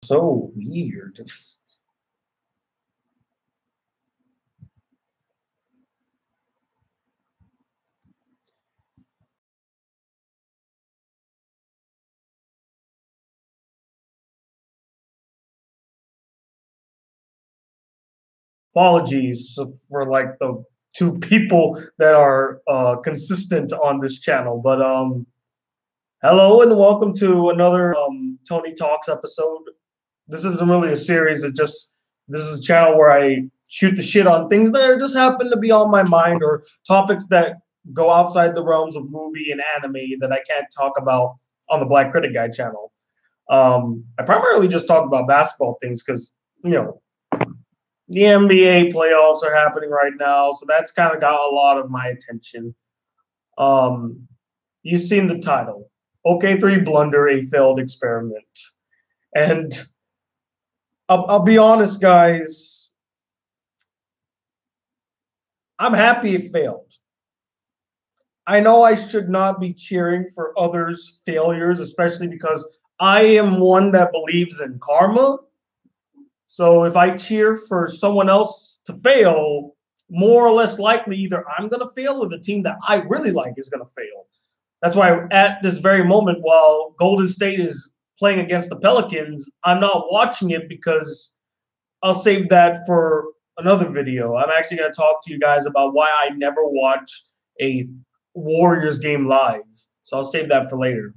So weird. Apologies for like the two people that are consistent on this channel, but hello and welcome to another Tony Talks episode. This isn't really a series. This is a channel where I shoot the shit on things that just happen to be on my mind or topics that go outside the realms of movie and anime that I can't talk about on the Black Critic Guy channel. I primarily just talk about basketball things because the NBA playoffs are happening right now, so that's kind of got a lot of my attention. Um, you've seen the title, OK3 Blunder, a failed experiment, and I'll be honest, guys. I'm happy it failed. I know I should not be cheering for others' failures, especially because I am one that believes in karma. So if I cheer for someone else to fail, more or less likely either I'm going to fail or the team that I really like is going to fail. That's why at this very moment, while Golden State is playing against the Pelicans, I'm not watching it because I'll save that for another video. I'm actually going to talk to you guys about why I never watch a Warriors game live. So I'll save that for later.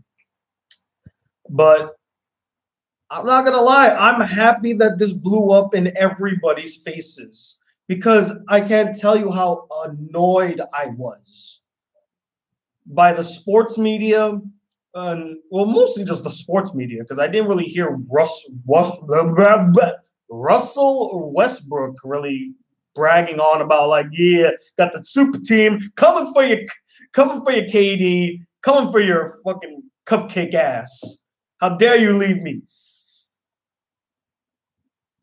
But I'm not going to lie. I'm happy that this blew up in everybody's faces because I can't tell you how annoyed I was by the sports media. Well, mostly just the sports media because I didn't really hear Russell Westbrook really bragging on about like, yeah, got the super team coming for you KD, coming for your fucking cupcake ass. How dare you leave me?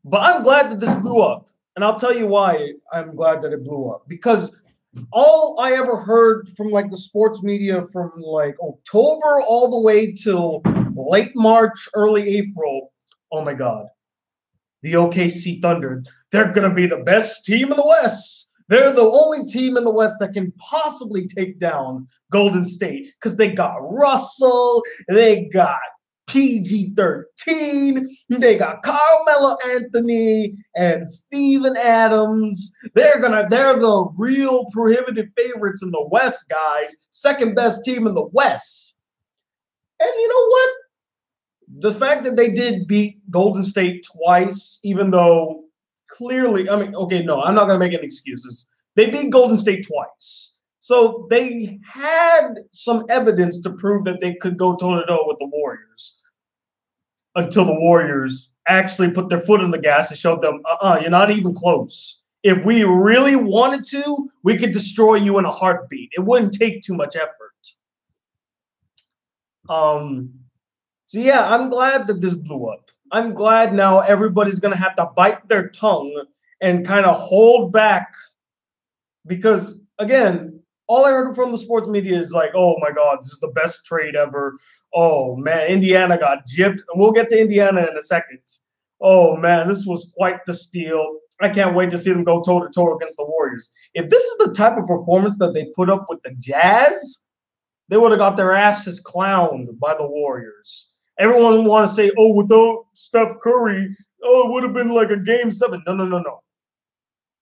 But I'm glad that this blew up. And I'll tell you why I'm glad that it blew up. Because all I ever heard from like the sports media from like October all the way till late March, early April, oh my God, the OKC Thunder, they're going to be the best team in the West. They're the only team in the West that can possibly take down Golden State because they got Russell, they got PG-13. They got Carmelo Anthony and Steven Adams. They're the real prohibitive favorites in the West, guys. Second best team in the West. And you know what? The fact that they did beat Golden State twice, even though clearly, I mean, okay, no, I'm not going to make any excuses. They beat Golden State twice. So they had some evidence to prove that they could go toe-to-toe with the Warriors until the Warriors actually put their foot on the gas and showed them, you're not even close. If we really wanted to, we could destroy you in a heartbeat. It wouldn't take too much effort. So yeah, I'm glad that this blew up. I'm glad now everybody's going to have to bite their tongue and kind of hold back because, again, all I heard from the sports media is like, oh my God, this is the best trade ever. Oh man, Indiana got gypped. And we'll get to Indiana in a second. Oh man, this was quite the steal. I can't wait to see them go toe to toe against the Warriors. If this is the type of performance that they put up with the Jazz, they would have got their asses clowned by the Warriors. Everyone want to say, oh, without Steph Curry, oh, it would have been like a game 7. No.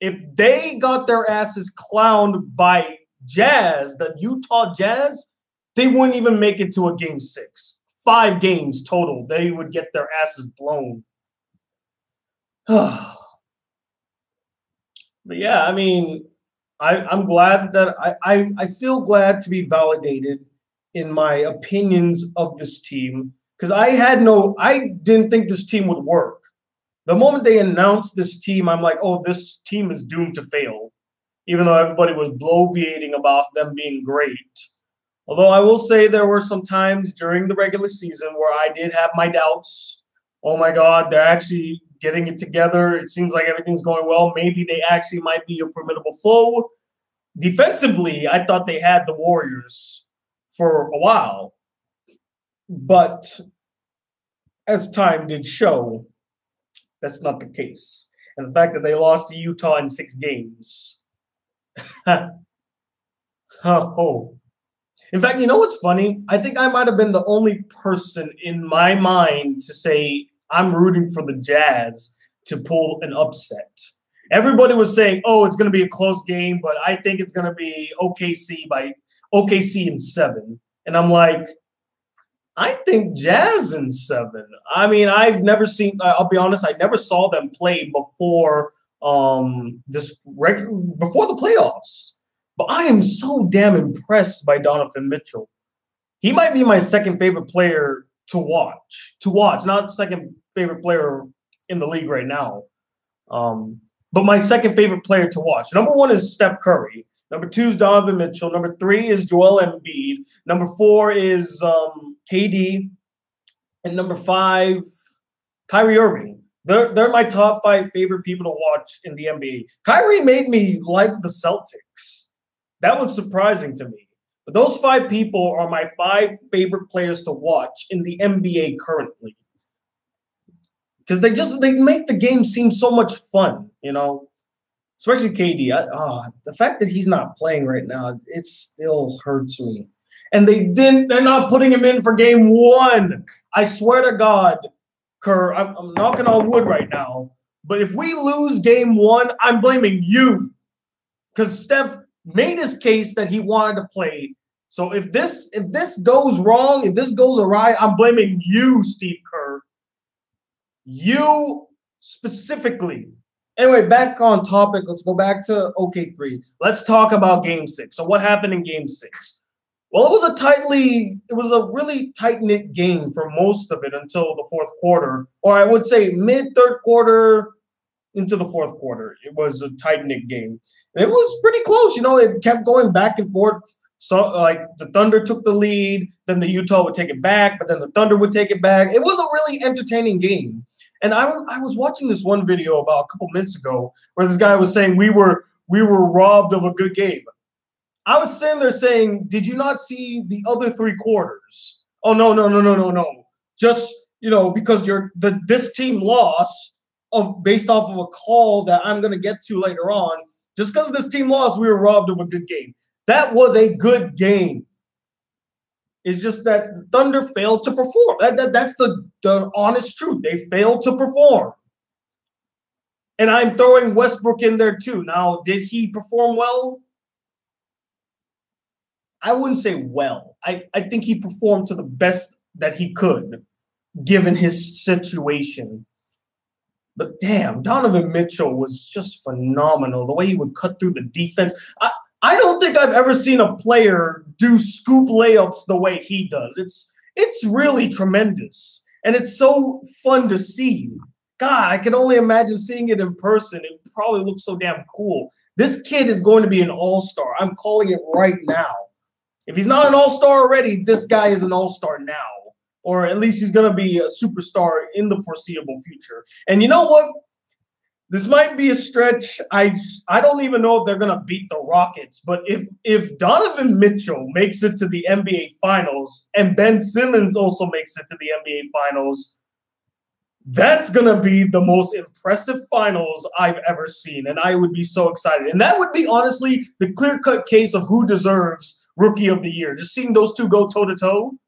If they got their asses clowned by Jazz, the Utah Jazz, they wouldn't even make it to a game 6. 5 games total, they would get their asses blown. But yeah, I mean, I'm glad that I feel glad to be validated in my opinions of this team because I didn't think this team would work. The moment they announced this team, I'm like, oh, this team is doomed to fail, even though everybody was bloviating about them being great. Although I will say there were some times during the regular season where I did have my doubts. Oh my God, they're actually getting it together. It seems like everything's going well. Maybe they actually might be a formidable foe. Defensively, I thought they had the Warriors for a while. But as time did show, that's not the case. And the fact that they lost to Utah in 6 games. Oh. In fact, you know what's funny? I think I might have been the only person in my mind to say I'm rooting for the Jazz to pull an upset. Everybody was saying, "Oh, it's going to be a close game, but I think it's going to be OKC in 7." And I'm like, I think Jazz in 7. I mean, I've never seen. I'll be honest. I never saw them play before before the playoffs. But I am so damn impressed by Donovan Mitchell. He might be my second favorite player to watch. To watch, not second favorite player in the league right now. But my second favorite player to watch. Number 1 is Steph Curry. Number 2 is Donovan Mitchell. Number 3 is Joel Embiid. Number 4 is KD. And number 5, Kyrie Irving. They're my top 5 favorite people to watch in the NBA. Kyrie made me like the Celtics. That was surprising to me. But those 5 people are my 5 favorite players to watch in the NBA currently. Because they make the game seem so much fun, you know. Especially KD. The fact that he's not playing right now, it still hurts me. And they're not putting him in for game 1. I swear to God, Kerr, I'm knocking on wood right now. But if we lose game 1, I'm blaming you. Because Steph made his case that he wanted to play. So if this goes wrong, if this goes awry, I'm blaming you, Steve Kerr. You specifically. Anyway, back on topic. Let's go back to OK3. Let's talk about Game 6. So what happened in Game 6? Well, it was a really tight-knit game for most of it until the fourth quarter, or I would say mid-third quarter into the fourth quarter. It was a tight-knit game. And it was pretty close. You know, it kept going back and forth. So, like, the Thunder took the lead, then the Utah would take it back, but then the Thunder would take it back. It was a really entertaining game. And I was watching this one video about a couple minutes ago where this guy was saying we were robbed of a good game. I was sitting there saying, did you not see the other 3 quarters? Oh, no. Just, you know, because this team lost based off of a call that I'm going to get to later on. Just because this team lost, we were robbed of a good game. That was a good game. It's just that Thunder failed to perform. That's the honest truth. They failed to perform. And I'm throwing Westbrook in there too. Now, did he perform well? I wouldn't say well. I think he performed to the best that he could, given his situation. But damn, Donovan Mitchell was just phenomenal. The way he would cut through the defense. I don't think I've ever seen a player do scoop layups the way he does. It's really tremendous. And it's so fun to see. God, I can only imagine seeing it in person. It probably looks so damn cool. This kid is going to be an all-star. I'm calling it right now. If he's not an all-star already, this guy is an all-star now. Or at least he's going to be a superstar in the foreseeable future. And you know what? This might be a stretch. I don't even know if they're going to beat the Rockets. But if Donovan Mitchell makes it to the NBA Finals and Ben Simmons also makes it to the NBA Finals, that's going to be the most impressive finals I've ever seen. And I would be so excited. And that would be, honestly, the clear-cut case of who deserves Rookie of the Year. Just seeing those two go toe-to-toe,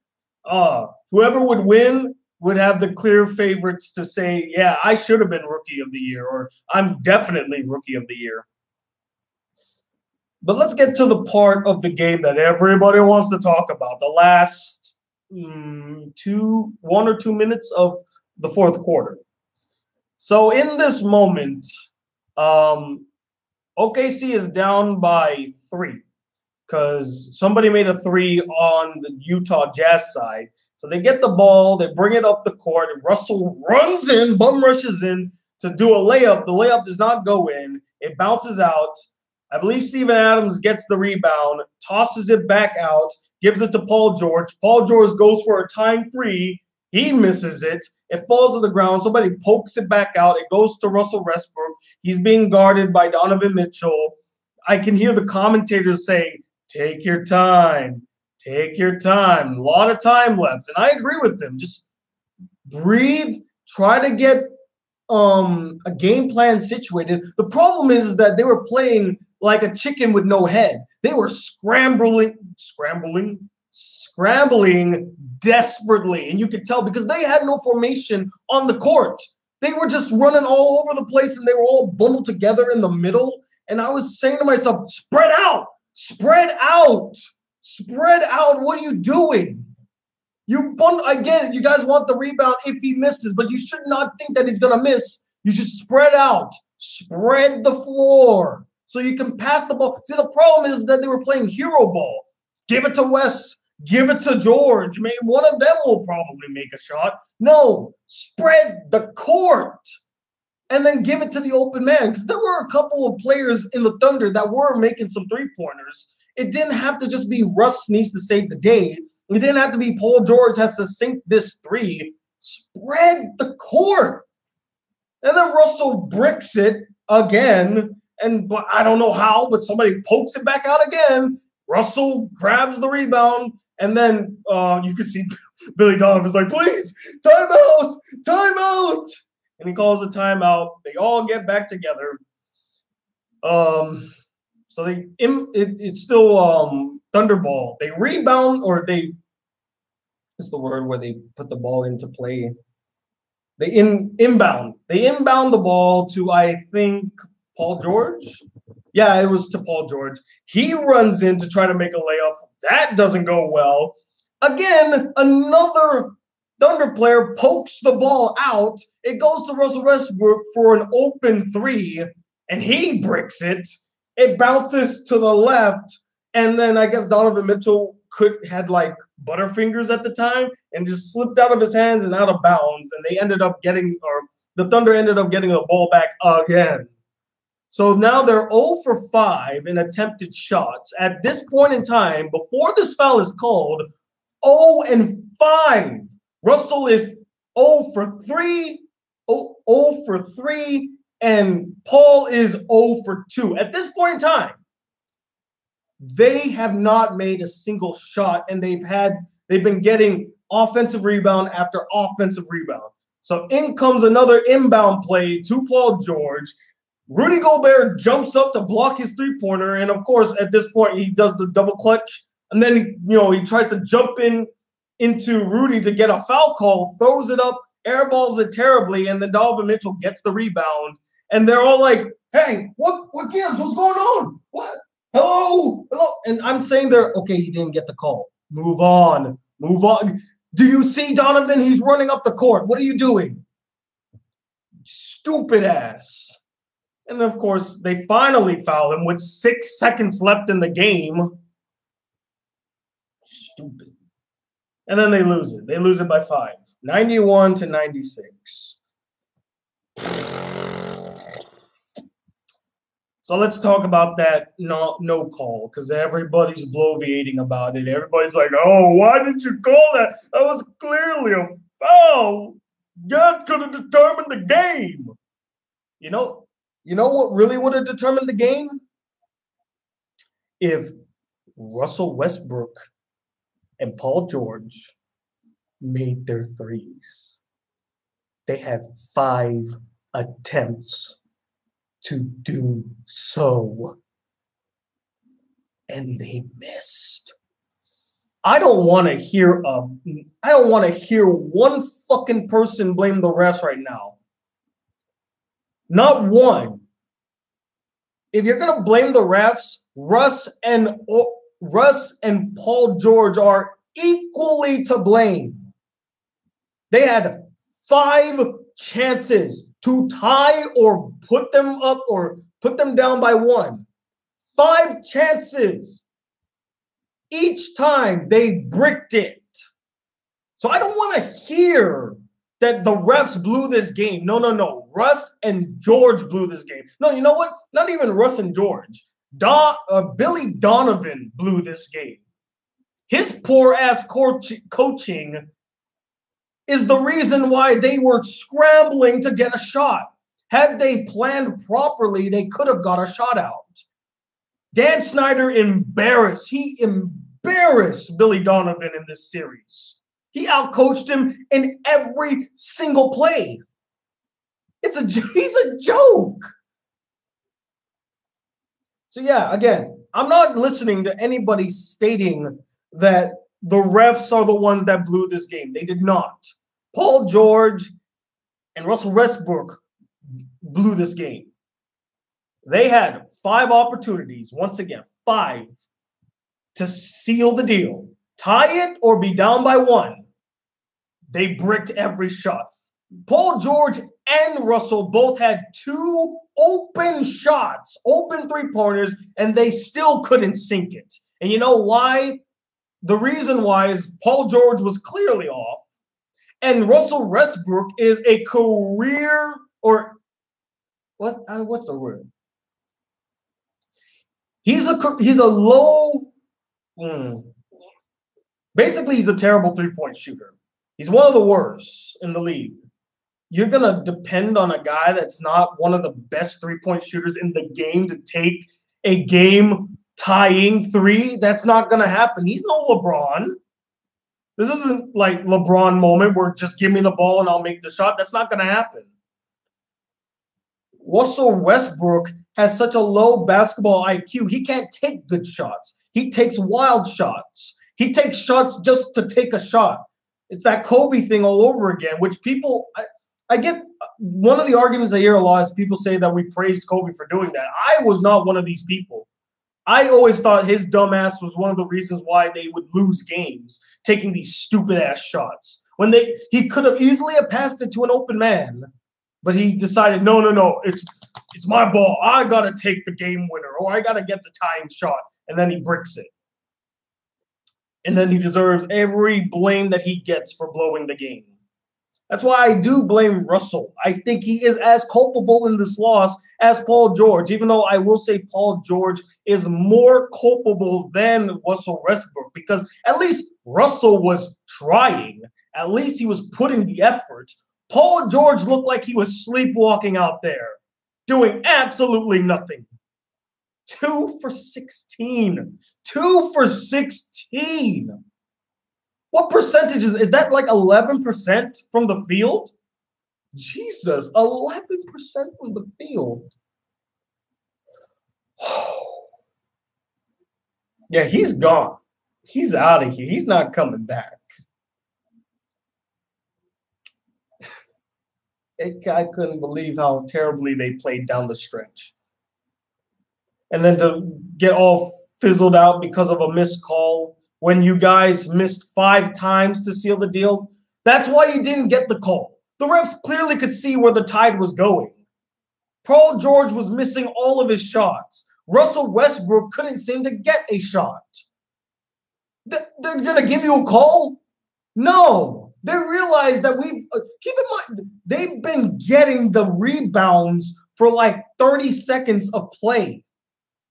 whoever would win would have the clear favorites to say, yeah, I should have been Rookie of the Year, or I'm definitely Rookie of the Year. But let's get to the part of the game that everybody wants to talk about, the last 1 or 2 minutes of the fourth quarter. So in this moment, OKC is down by 3 because somebody made a 3 on the Utah Jazz side. So they get the ball, they bring it up the court, and Russell runs in, bum rushes in to do a layup. The layup does not go in. It bounces out. I believe Steven Adams gets the rebound, tosses it back out, gives it to Paul George. Paul George goes for a timed 3. He misses it. It falls to the ground. Somebody pokes it back out. It goes to Russell Westbrook. He's being guarded by Donovan Mitchell. I can hear the commentators saying, take your time. Take your time. A lot of time left. And I agree with them. Just breathe, try to get a game plan situated. The problem is that they were playing like a chicken with no head. They were scrambling desperately, and you could tell because they had no formation on the court. They were just running all over the place, and they were all bundled together in the middle. And I was saying to myself, spread out, spread out, spread out. What are you doing? You again, you guys want the rebound if he misses, but you should not think that he's gonna miss. You should spread out, spread the floor so you can pass the ball. See, the problem is that they were playing hero ball. Give it to Wes, give it to George. Maybe one of them will probably make a shot. No, spread the court and then give it to the open man, because there were a couple of players in the Thunder that were making some three-pointers. It didn't have to just be Russ needs to save the day. It didn't have to be Paul George has to sink this three. Spread the court. And then Russell bricks it again. But I don't know how, but somebody pokes it back out again. Russell grabs the rebound. And then you can see Billy Donovan's like, please, timeout, timeout. And he calls a timeout. They all get back together. So it's still Thunderball. They rebound, or what's the word where they put the ball into play? They inbound. They inbound the ball to, I think, Paul George. Yeah, it was to Paul George. He runs in to try to make a layup. That doesn't go well. Again, another Thunder player pokes the ball out. It goes to Russell Westbrook for an open three, and he bricks it. It bounces to the left, and then I guess Donovan Mitchell had like butterfingers at the time and just slipped out of his hands and out of bounds, and the Thunder ended up getting the ball back again. So now they're 0 for 5 in attempted shots. At this point in time, before this foul is called, 0 and 5. Russell is 0 for 3, 0 for 3, and Paul is 0 for 2. At this point in time, they have not made a single shot, and they've been getting offensive rebound after offensive rebound. So in comes another inbound play to Paul George. Rudy Gobert jumps up to block his three-pointer, and of course, at this point, he does the double clutch, and then he tries to jump into Rudy to get a foul call, throws it up, airballs it terribly, and then Donovan Mitchell gets the rebound, and they're all like, "Hey, what gives? What's going on? What? Hello?" And I'm saying okay, he didn't get the call. Move on. Do you see Donovan? He's running up the court. What are you doing? Stupid ass. And then, of course, they finally foul him with 6 seconds left in the game. Stupid. And then they lose it. They lose it by 5. 91 to 96. So let's talk about that no call, because everybody's bloviating about it. Everybody's like, oh, why did you call that? That was clearly a foul. God could have determined the game. You know what really would have determined the game? If Russell Westbrook and Paul George made their threes. They had 5 attempts to do so, and they missed. I don't want to hear one fucking person blame the refs right now. Not one. If you're gonna blame the refs, Russ and Paul George are equally to blame. They had 5 chances to tie or put them up or put them down by 1. 5 chances. Each time they bricked it. So I don't want to hear that the refs blew this game. No. Russ and George blew this game. No, you know what? Not even Russ and George. Billy Donovan blew this game. His poor-ass coaching is the reason why they were scrambling to get a shot. Had they planned properly, they could have got a shot out. Dan Snyder embarrassed Billy Donovan in this series. He outcoached him in every single play. He's a joke. So yeah, again, I'm not listening to anybody stating that the refs are the ones that blew this game. They did not. Paul George and Russell Westbrook blew this game. They had 5 opportunities, once again, 5, to seal the deal. Tie it or be down by 1. They bricked every shot. Paul George and Russell both had 2 open shots, open three-pointers, and they still couldn't sink it. And you know why? The reason why is Paul George was clearly off, and Russell Westbrook is a career or what's the word? He's a low. Basically, he's a terrible three-point shooter. He's one of the worst in the league. You're going to depend on a guy that's not one of the best three-point shooters in the game to take a game-tying 3? That's not going to happen. He's no LeBron. This isn't like LeBron moment where just give me the ball and I'll make the shot. That's not going to happen. Russell Westbrook has such a low basketball IQ. He can't take good shots. He takes wild shots. He takes shots just to take a shot. It's that Kobe thing all over again, which people I get. One of the arguments I hear a lot is people say that we praised Kobe for doing that. I was not one of these people. I always thought his dumbass was one of the reasons why they would lose games, taking these stupid-ass shots. When he could have easily have passed it to an open man, but he decided, no, it's my ball. I got to take the game winner, or I got to get the tying shot, and then he bricks it. And then he deserves every blame that he gets for blowing the game. That's why I do blame Russell. I think he is as culpable in this loss as Paul George, even though I will say Paul George is more culpable than Russell Westbrook, because at least Russell was trying. At least he was putting the effort. Paul George looked like he was sleepwalking out there, doing absolutely nothing. 2 for 16. 2 for 16. What percentage is that? Like 11% from the field? Jesus, 11% from the field. Yeah, he's gone. He's out of here. He's not coming back. I couldn't believe how terribly they played down the stretch. And then to get all fizzled out because of a missed call when you guys missed 5 times to seal the deal. That's why you didn't get the call. The refs clearly could see where the tide was going. Paul George was missing all of his shots. Russell Westbrook couldn't seem to get a shot. They're going to give you a call? No. They realize that keep in mind, they've been getting the rebounds for like 30 seconds of play.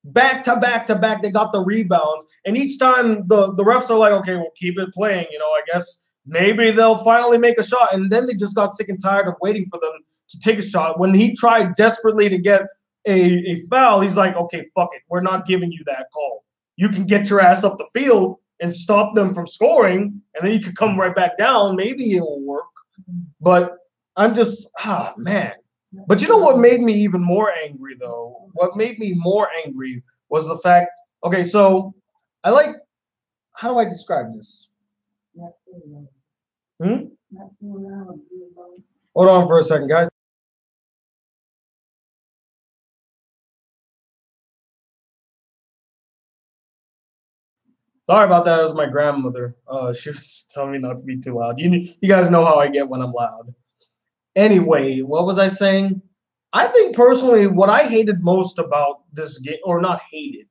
Back to back to back, they got the rebounds. And each time the refs are like, okay, we'll keep it playing. I guess maybe they'll finally make a shot. And then they just got sick and tired of waiting for them to take a shot. When he tried desperately to get a foul, he's like, okay, fuck it. We're not giving you that call. You can get your ass up the field and stop them from scoring, and then you could come right back down. Maybe it'll work. But I'm just, man. But you know what made me even more angry, though? What made me more angry was the fact, okay, so how do I describe this? Hold on for a second, guys. Sorry about that. It was my grandmother. She was telling me not to be too loud. You guys know how I get when I'm loud. Anyway, what was I saying? I think personally what I hated most about this game, or not hated,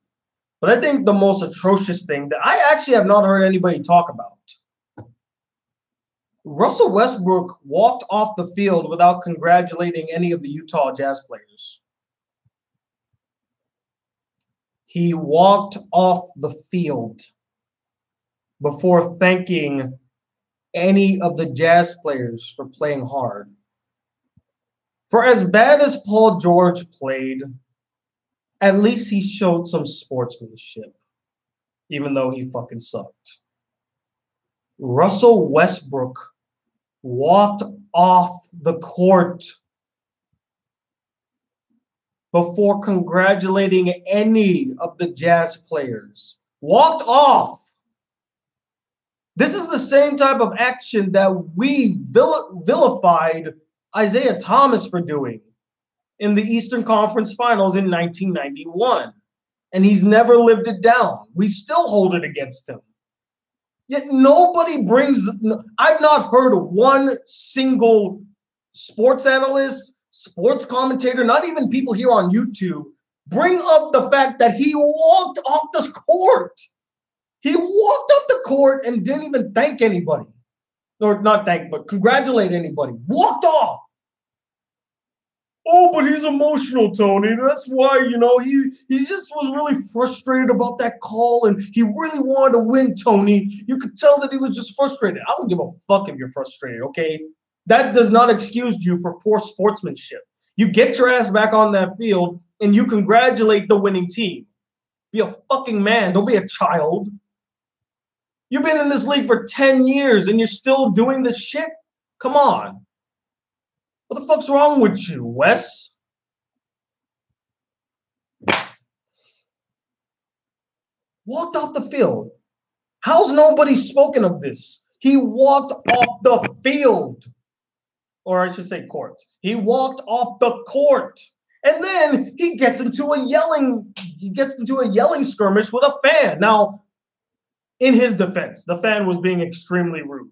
but I think the most atrocious thing that I actually have not heard anybody talk about. Russell Westbrook walked off the field without congratulating any of the Utah Jazz players. He walked off the field before thanking any of the Jazz players for playing hard. For as bad as Paul George played, at least he showed some sportsmanship, even though he fucking sucked. Russell Westbrook walked off the court before congratulating any of the Jazz players. Walked off. This is the same type of action that we vilified Isaiah Thomas for doing in the Eastern Conference Finals in 1991. And he's never lived it down. We still hold it against him. Yet nobody I've not heard one single sports analyst, sports commentator, not even people here on YouTube, bring up the fact that he walked off the court. He walked off the court and didn't even thank anybody. Or not thank, but congratulate anybody. Walked off. Oh, but he's emotional, Tony. That's why, he just was really frustrated about that call, and he really wanted to win, Tony. You could tell that he was just frustrated. I don't give a fuck if you're frustrated, okay? That does not excuse you for poor sportsmanship. You get your ass back on that field, and you congratulate the winning team. Be a fucking man. Don't be a child. You've been in this league for 10 years, and you're still doing this shit? Come on. What the fuck's wrong with you, Wes? Walked off the field. How's nobody spoken of this? He walked off the field. Or I should say court. He walked off the court. And then he gets into a yelling skirmish with a fan. Now, in his defense, the fan was being extremely rude.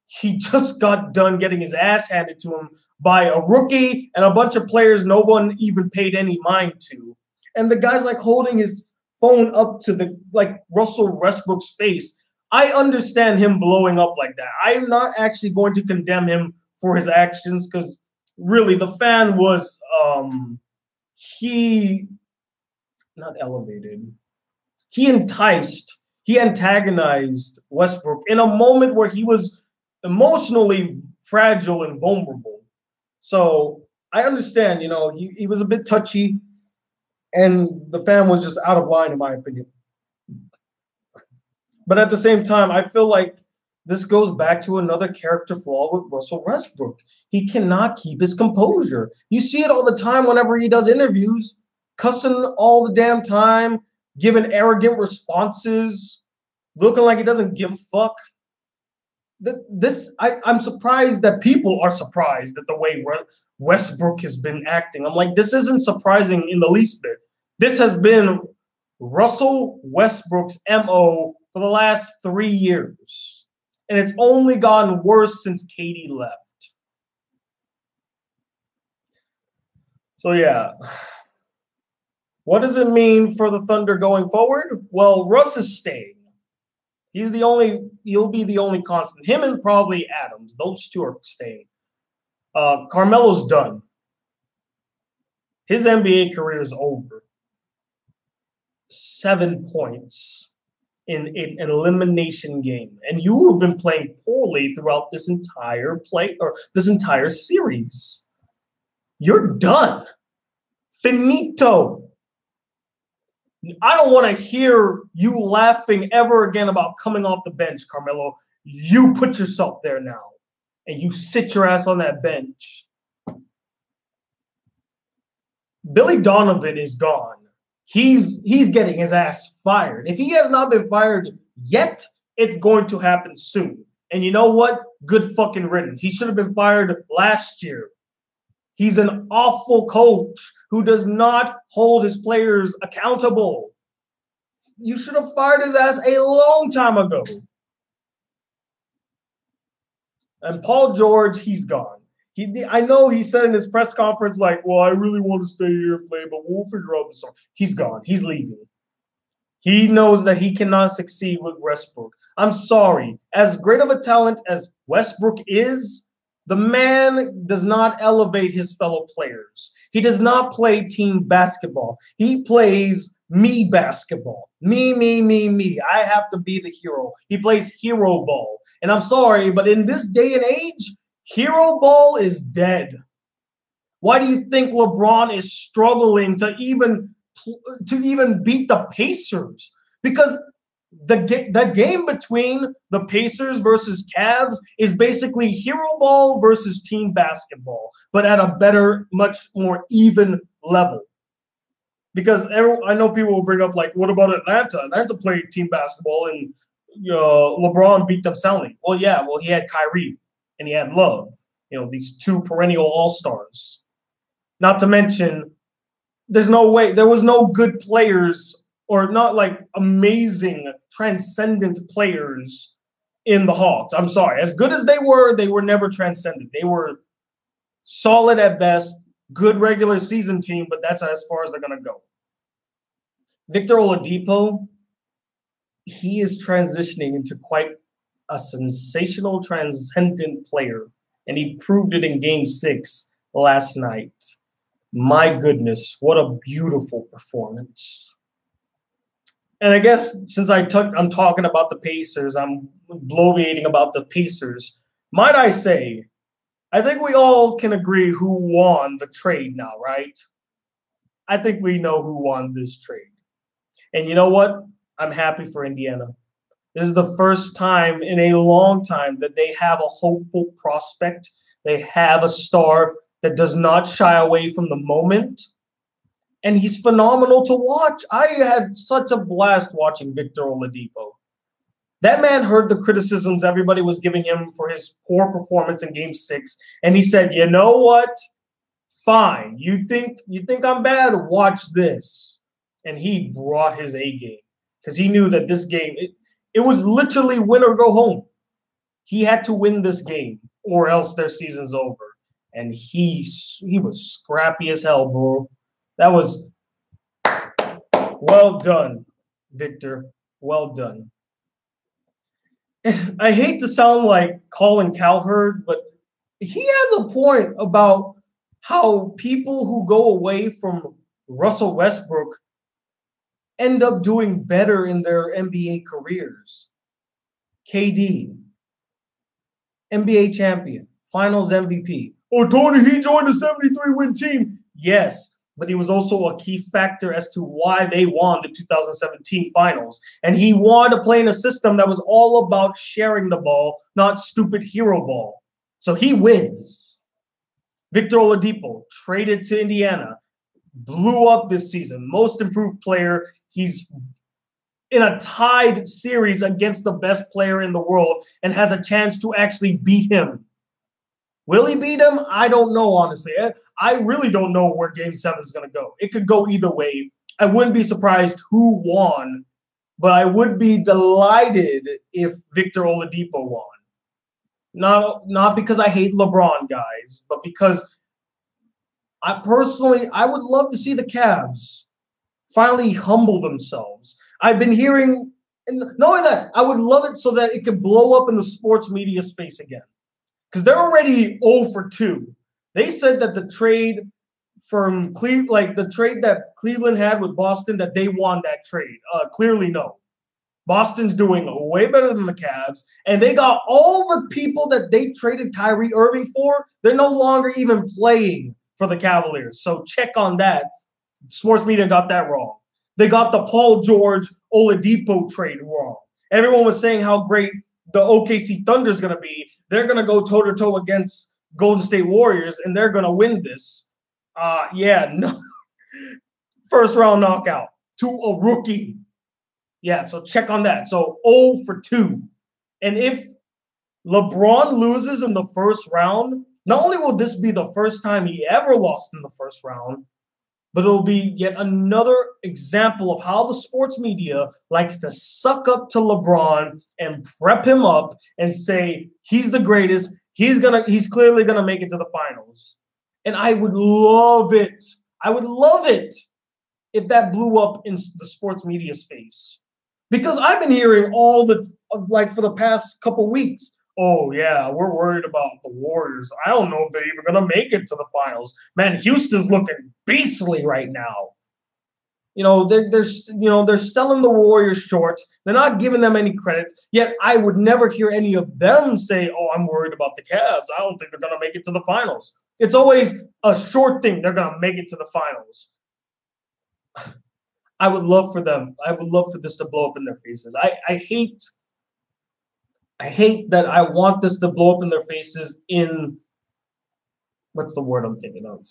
He just got done getting his ass handed to him by a rookie and a bunch of players no one even paid any mind to. And the guy's like holding his phone up to Russell Westbrook's face. I understand him blowing up like that. I'm not actually going to condemn him for his actions because really the fan was not elevated. He antagonized Westbrook in a moment where he was emotionally fragile and vulnerable. So I understand, he was a bit touchy and the fan was just out of line, in my opinion. But at the same time, I feel like this goes back to another character flaw with Russell Westbrook. He cannot keep his composure. You see it all the time whenever he does interviews, cussing all the damn time, giving arrogant responses, looking like he doesn't give a fuck. I'm surprised that people are surprised at the way Westbrook has been acting. I'm like, this isn't surprising in the least bit. This has been Russell Westbrook's MO for the last 3 years. And it's only gotten worse since KD left. So, yeah. What does it mean for the Thunder going forward? Well, Russ is staying. He'll be the only constant. Him and probably Adams. Those two are staying. Carmelo's done. His NBA career is over. 7 points in an elimination game. And you have been playing poorly throughout this entire series. You're done. Finito. I don't want to hear you laughing ever again about coming off the bench, Carmelo. You put yourself there now, and you sit your ass on that bench. Billy Donovan is gone. He's getting his ass fired. If he has not been fired yet, it's going to happen soon. And you know what? Good fucking riddance. He should have been fired last year. He's an awful coach who does not hold his players accountable. You should have fired his ass a long time ago. And Paul George, he's gone. I know he said in his press conference, like, well, I really want to stay here and play, but we'll figure out this. He's gone. He's leaving. He knows that he cannot succeed with Westbrook. I'm sorry. As great of a talent as Westbrook is, the man does not elevate his fellow players. He does not play team basketball. He plays me basketball. Me. I have to be the hero. He plays hero ball. And I'm sorry, but in this day and age, hero ball is dead. Why do you think LeBron is struggling to even beat the Pacers? Because the game between the Pacers versus Cavs is basically hero ball versus team basketball, but at a better, much more even level. Because I know people will bring up, like, what about Atlanta? Atlanta played team basketball and LeBron beat them soundly. Well, yeah, well, he had Kyrie and he had Love, these two perennial all-stars. Not to mention, there was no good players or not like amazing, transcendent players in the Hawks. I'm sorry. As good as they were never transcendent. They were solid at best, good regular season team, but that's as far as they're going to go. Victor Oladipo, he is transitioning into quite a sensational, transcendent player, and he proved it in Game 6 last night. My goodness, what a beautiful performance. And I guess since I'm talking about the Pacers, I'm bloviating about the Pacers, might I say, I think we all can agree who won the trade now, right? I think we know who won this trade. And you know what? I'm happy for Indiana. This is the first time in a long time that they have a hopeful prospect. They have a star that does not shy away from the moment. And he's phenomenal to watch. I had such a blast watching Victor Oladipo. That man heard the criticisms everybody was giving him for his poor performance in Game 6, and he said, "You know what? Fine. You think I'm bad? Watch this." And he brought his A game because he knew that this game, it was literally win or go home. He had to win this game or else their season's over. And he was scrappy as hell, bro. That was well done, Victor. Well done. I hate to sound like Colin Cowherd, but he has a point about how people who go away from Russell Westbrook end up doing better in their NBA careers. KD, NBA champion, Finals MVP. Oh, Tony, he joined a 73-win team. Yes, but he was also a key factor as to why they won the 2017 Finals. And he wanted to play in a system that was all about sharing the ball, not stupid hero ball. So he wins. Victor Oladipo, traded to Indiana, blew up this season. Most improved player. He's in a tied series against the best player in the world and has a chance to actually beat him. Will he beat him? I don't know, honestly. I really don't know where Game 7 is going to go. It could go either way. I wouldn't be surprised who won, but I would be delighted if Victor Oladipo won. Not because I hate LeBron, guys, but because I would love to see the Cavs finally humble themselves. I've been hearing, and knowing that, I would love it so that it could blow up in the sports media's face again. Because they're already 0 for 2. They said that the trade from the trade that Cleveland had with Boston, that they won that trade. Clearly, no. Boston's doing way better than the Cavs, and they got all the people that they traded Kyrie Irving for. They're no longer even playing for the Cavaliers. So check on that. Sports media got that wrong. They got the Paul George Oladipo trade wrong. Everyone was saying how great the OKC Thunder is going to be. They're going to go toe-to-toe against Golden State Warriors, and they're going to win this. No. First round knockout to a rookie. Yeah, so check on that. So 0 for 2. And if LeBron loses in the first round, not only will this be the first time he ever lost in the first round, but it'll be yet another example of how the sports media likes to suck up to LeBron and prep him up and say he's the greatest. He's clearly gonna make it to the finals. And I would love it. I would love it if that blew up in the sports media's face. Because I've been hearing for the past couple weeks, oh, yeah, we're worried about the Warriors. I don't know if they're even going to make it to the finals. Man, Houston's looking beastly right now. They're selling the Warriors short. They're not giving them any credit. Yet I would never hear any of them say, oh, I'm worried about the Cavs. I don't think they're going to make it to the finals. It's always a short thing. They're going to make it to the finals. I would love for them. I would love for this to blow up in their faces. I hate that I want this to blow up in their faces in what's the word I'm thinking of?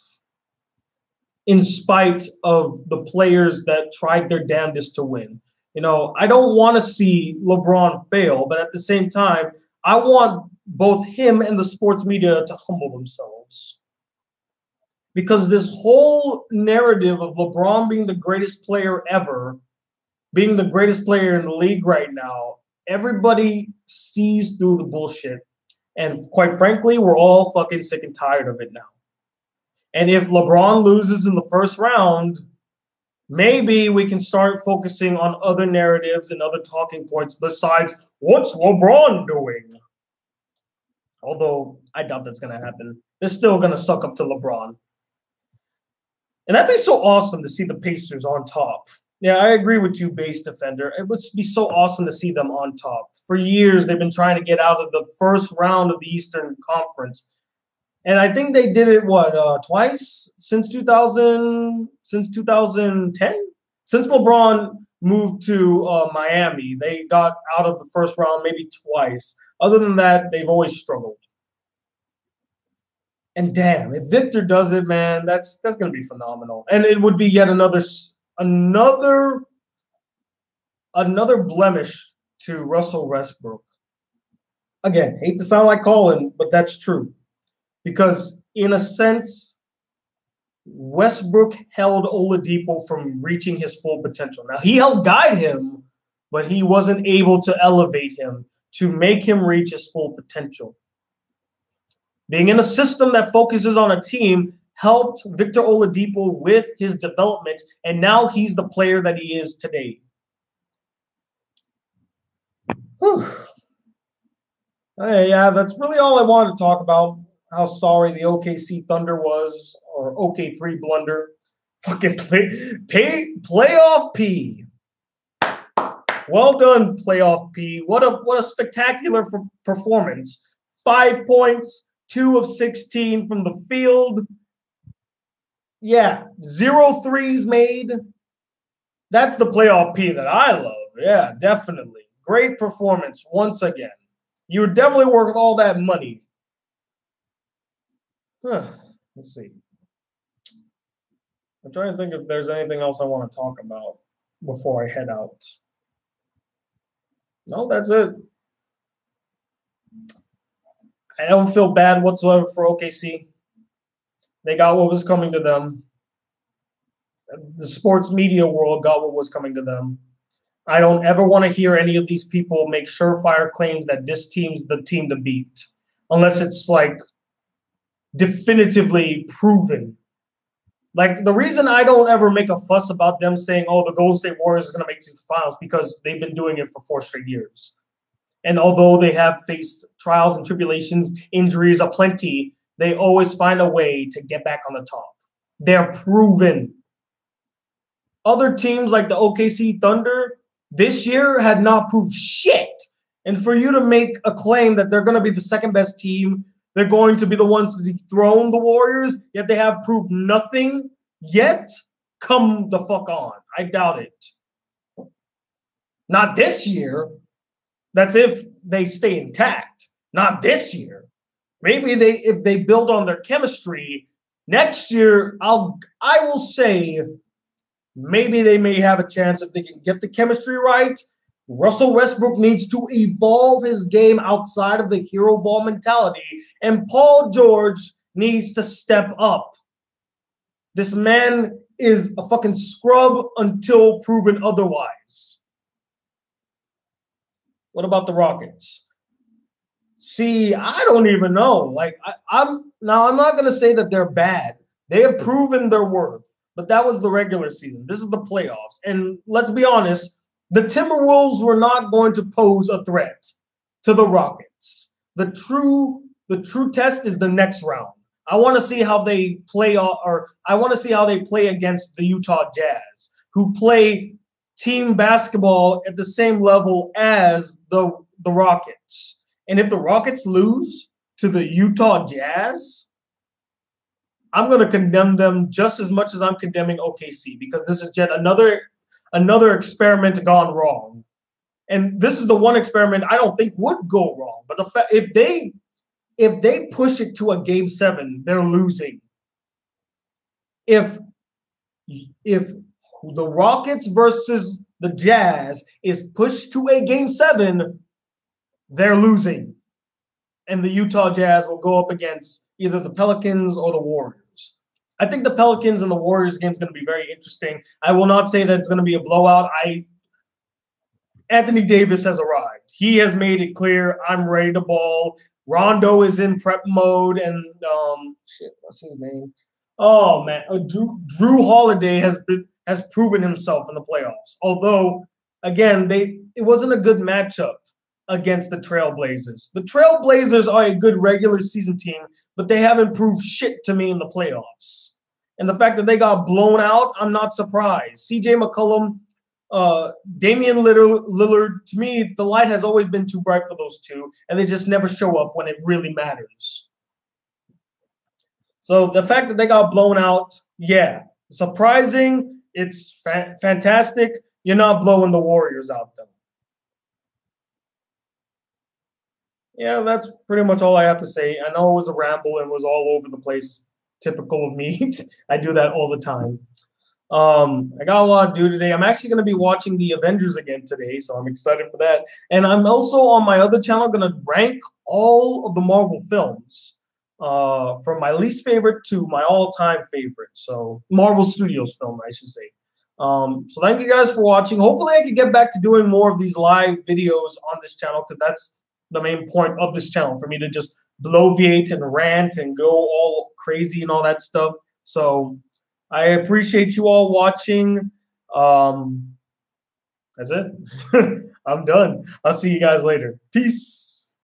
In spite of the players that tried their damnedest to win. I don't want to see LeBron fail, but at the same time, I want both him and the sports media to humble themselves. Because this whole narrative of LeBron being the greatest player ever, being the greatest player in the league right now, everybody sees through the bullshit. And quite frankly, we're all fucking sick and tired of it now. And if LeBron loses in the first round, maybe we can start focusing on other narratives and other talking points besides what's LeBron doing? Although I doubt that's going to happen. They're still going to suck up to LeBron. And that'd be so awesome to see the Pacers on top. Yeah, I agree with you, base defender. It would be so awesome to see them on top. For years, they've been trying to get out of the first round of the Eastern Conference. And I think they did it, twice since 2010? Since LeBron moved to Miami, they got out of the first round maybe twice. Other than that, they've always struggled. And damn, if Victor does it, man, that's going to be phenomenal. And it would be yet another blemish to Russell Westbrook. Again, hate to sound like Colin, but that's true. Because in a sense, Westbrook held Oladipo from reaching his full potential. Now, he helped guide him, but he wasn't able to elevate him to make him reach his full potential. Being in a system that focuses on a team helped Victor Oladipo with his development, and now he's the player that he is today. Whew. Hey, yeah, that's really all I wanted to talk about. How sorry the OKC Thunder was, or OK3 Blunder. Fucking playoff P. Well done, playoff P. What a spectacular performance. 5 points, 2 of 16 from the field. Yeah, 0 threes made. That's the playoff P that I love. Yeah, definitely. Great performance once again. You were definitely worth all that money. Let's see. I'm trying to think if there's anything else I want to talk about before I head out. No, that's it. I don't feel bad whatsoever for OKC. They got what was coming to them. The sports media world got what was coming to them. I don't ever want to hear any of these people make surefire claims that this team's the team to beat, unless it's like definitively proven. Like, the reason I don't ever make a fuss about them saying, oh, the Golden State Warriors is going to make it to the finals, because they've been doing it for 4 straight years. And although they have faced trials and tribulations, injuries aplenty, they always find a way to get back on the top. They're proven. Other teams like the OKC Thunder this year had not proved shit. And for you to make a claim that they're going to be the second best team, they're going to be the ones to dethrone the Warriors, yet they have proved nothing yet, come the fuck on. I doubt it. Not this year. That's if they stay intact. Not this year. Maybe if they build on their chemistry next year, I will say maybe they may have a chance if they can get the chemistry right. Russell Westbrook needs to evolve his game outside of the hero ball mentality, and Paul George needs to step up. This man is a fucking scrub until proven otherwise. What about the Rockets? See, I don't even know. Like, I'm not going to say that they're bad. They have proven their worth, but that was the regular season. This is the playoffs. And let's be honest, the Timberwolves were not going to pose a threat to the Rockets. The true test is the next round. I want to see how they play, or I want to see how they play against the Utah Jazz, who play team basketball at the same level as the Rockets. And if the Rockets lose to the Utah Jazz, I'm going to condemn them just as much as I'm condemning OKC, because this is yet another another experiment gone wrong. And this is the one experiment I don't think would go wrong. But if they push it to a game 7, they're losing. If the Rockets versus the Jazz is pushed to a game 7, they're losing. And the Utah Jazz will go up against either the Pelicans or the Warriors. I think the Pelicans and the Warriors game is going to be very interesting. I will not say that it's going to be a blowout. Anthony Davis has arrived. He has made it clear, I'm ready to ball. Rondo is in prep mode, and what's his name? Oh man, Drew Holiday has proven himself in the playoffs. Although, again, it wasn't a good matchup against the Trailblazers. The Trailblazers are a good regular season team, but they haven't proved shit to me in the playoffs. And the fact that they got blown out, I'm not surprised. CJ McCollum, Damian Lillard, to me, the light has always been too bright for those two, and they just never show up when it really matters. So the fact that they got blown out, yeah, surprising. It's fantastic. You're not blowing the Warriors out, though. Yeah, that's pretty much all I have to say. I know it was a ramble and was all over the place. Typical of me. I do that all the time. I got a lot to do today. I'm actually going to be watching the Avengers again today, so I'm excited for that. And I'm also on my other channel going to rank all of the Marvel films from my least favorite to my all-time favorite. So Marvel Studios film, I should say. So thank you guys for watching. Hopefully I can get back to doing more of these live videos on this channel, because that's the main point of this channel, for me to just bloviate and rant and go all crazy and all that stuff. So I appreciate you all watching. That's it. I'm done. I'll see you guys later. Peace.